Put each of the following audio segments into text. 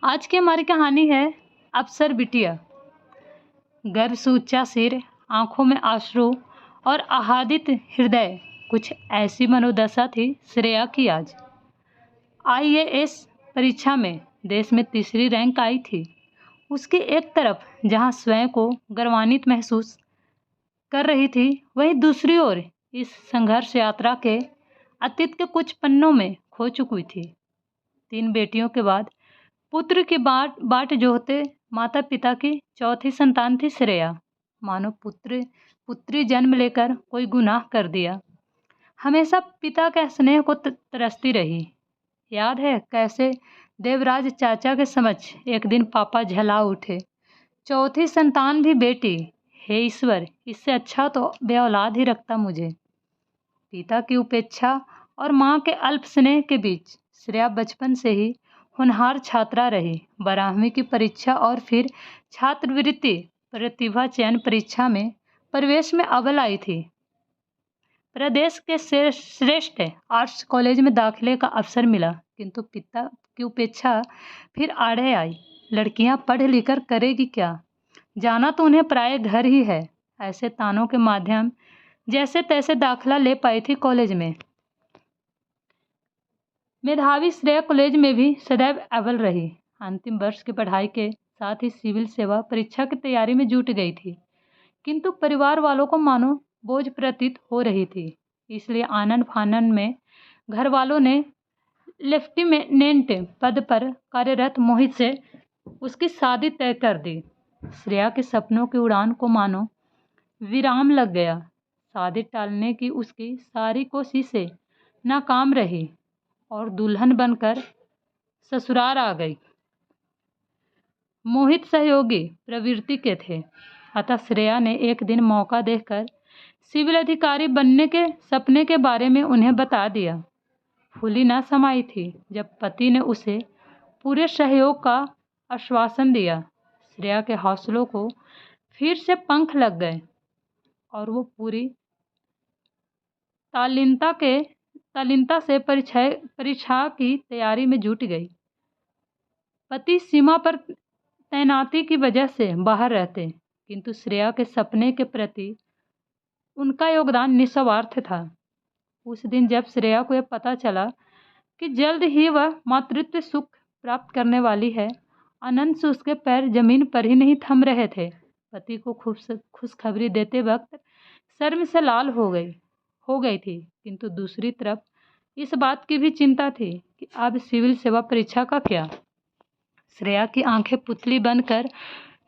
आज की हमारी कहानी है अफसर बिटिया। गर्व से ऊंचा सिर, आंखों में आंसू और आह्लादित हृदय, कुछ ऐसी मनोदशा थी श्रेया की। आज आईएएस परीक्षा में देश में तीसरी रैंक आई थी। उसकी एक तरफ जहां स्वयं को गर्वान्वित महसूस कर रही थी, वहीं दूसरी ओर इस संघर्ष यात्रा के अतीत के कुछ पन्नों में खो चुकी थी। 3 बेटियों के बाद पुत्र की बाट जोहते माता पिता की चौथी संतान थी श्रेया। मानो पुत्री जन्म लेकर कोई गुनाह कर दिया। हमेशा पिता के स्नेह को तरसती रही। याद है कैसे देवराज चाचा के समक्ष एक दिन पापा झला उठे, चौथी संतान भी बेटी। हे ईश्वर, इससे अच्छा तो बेऔलाद ही रखता मुझे। पिता की उपेक्षा और माँ के अल्प स्नेह के बीच श्रेया बचपन से ही होनहार छात्रा रही। 12वीं की परीक्षा और फिर छात्रवृत्ति प्रतिभा चयन परीक्षा में प्रवेश में अव्वल आई थी। प्रदेश के श्रेष्ठ आर्ट्स कॉलेज में दाखिले का अवसर मिला, किंतु पिता की उपेक्षा फिर आड़े आई। लड़कियां पढ़ लिख कर करेगी क्या, जाना तो उन्हें प्राय घर ही है। ऐसे तानों के माध्यम जैसे तैसे दाखिला ले पाई थी कॉलेज में। मेधावी श्रेया कॉलेज में भी सदैव अव्वल रही। अंतिम वर्ष की पढ़ाई के साथ ही सिविल सेवा परीक्षा की तैयारी में जुट गई थी, किंतु परिवार वालों को मानो बोझ प्रतीत हो रही थी। इसलिए आनन फानन में घर वालों ने लेफ्टिनेंट पद पर कार्यरत मोहित से उसकी शादी तय कर दी। श्रेया के सपनों की उड़ान को मानो विराम लग गया। शादी टालने की उसकी सारी कोशिशें नाकाम रही और दुल्हन बनकर ससुराल आ गई। मोहित सहयोगी प्रवृत्ति के थे, अतः श्रेया ने एक दिन मौका देखकर सिविल अधिकारी बनने के सपने के बारे में उन्हें बता दिया। फूली न समाई थी जब पति ने उसे पूरे सहयोग का आश्वासन दिया। श्रेया के हौसलों को फिर से पंख लग गए और वो पूरी तालीनता से परीक्षा की तैयारी में जुट गई। पति सीमा पर तैनाती की वजह से बाहर रहते, किंतु श्रेया के सपने के प्रति उनका योगदान निस्वार्थ था। उस दिन जब श्रेया को यह पता चला कि जल्द ही वह मातृत्व सुख प्राप्त करने वाली है, आनंद से उसके पैर जमीन पर ही नहीं थम रहे थे। पति को खुशखबरी देते वक्त शर्म से लाल हो गई थी, किंतु दूसरी तरफ इस बात की भी चिंता थी कि अब सिविल सेवा परीक्षा का क्या। श्रेया की आंखें पुतली बनकर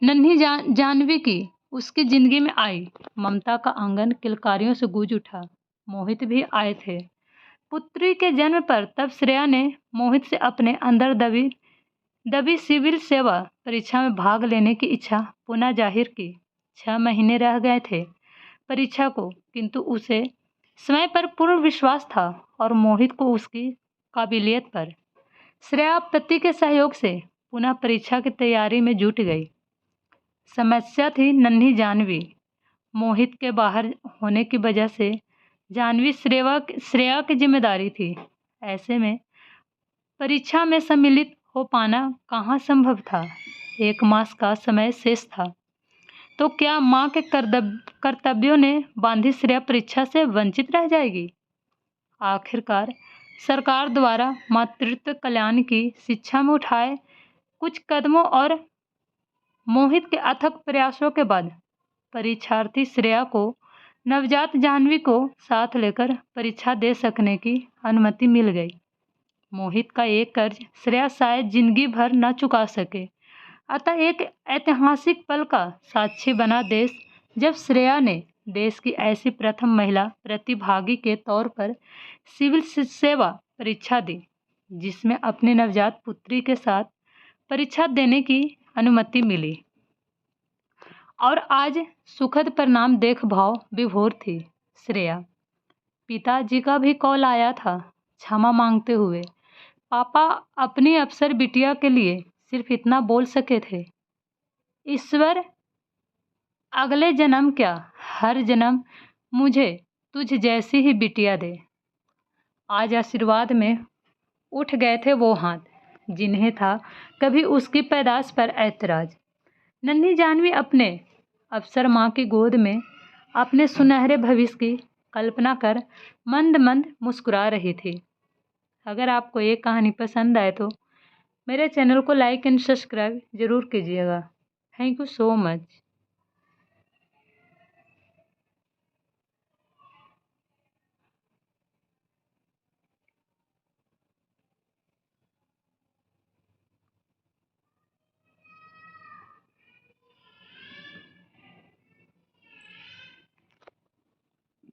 नन्ही जानवी की उसकी जिंदगी में आई। ममता का आंगन किलकारियों से गूंज उठा। मोहित भी आए थे। पुत्री के जन्म पर तब श्रेया ने मोहित से अपने अंदर दबी सिविल सेवा परीक्षा में भाग लेने की इच्छा पुनः जाहिर की। 6 महीने रह गए थे परीक्षा को, किंतु उसे समय पर पूर्ण विश्वास था और मोहित को उसकी काबिलियत पर। श्रेया पति के सहयोग से पुनः परीक्षा की तैयारी में जुट गई। समस्या थी नन्ही जानवी। मोहित के बाहर होने की वजह से जानवी श्रेया की जिम्मेदारी थी। ऐसे में परीक्षा में सम्मिलित हो पाना कहाँ संभव था। 1 मास का समय शेष था, तो क्या माँ के कर्तव्यों ने बांधी श्रेया परीक्षा से वंचित रह जाएगी। आखिरकार सरकार द्वारा मातृत्व कल्याण की शिक्षा में उठाए कुछ कदमों और मोहित के अथक प्रयासों के बाद परीक्षार्थी श्रेया को नवजात जानवी को साथ लेकर परीक्षा दे सकने की अनुमति मिल गई। मोहित का एक कर्ज श्रेया शायद जिंदगी भर न चुका सके, अतः एक ऐतिहासिक पल का साक्षी बना देश, जब श्रेया ने देश की ऐसी प्रथम महिला प्रतिभागी के तौर पर सिविल सेवा परीक्षा दी, जिसमें अपनी नवजात पुत्री के साथ परीक्षा देने की अनुमति मिली। और आज सुखद परिणाम देख भाव विभोर थी श्रेया। पिताजी का भी कॉल आया था क्षमा मांगते हुए। पापा अपनी अफसर बिटिया के लिए सिर्फ इतना बोल सके थे, ईश्वर अगले जन्म क्या, हर जन्म मुझे तुझ जैसी ही बिटिया दे। आज आशीर्वाद में उठ गए थे वो हाथ जिन्हें था कभी उसकी पैदाश पर ऐतराज। नन्ही जानवी अपने अफसर माँ की गोद में अपने सुनहरे भविष्य की कल्पना कर मंद मंद मुस्कुरा रही थी। अगर आपको ये कहानी पसंद आए तो मेरे चैनल को लाइक एंड सब्सक्राइब ज़रूर कीजिएगा। Thank you so much.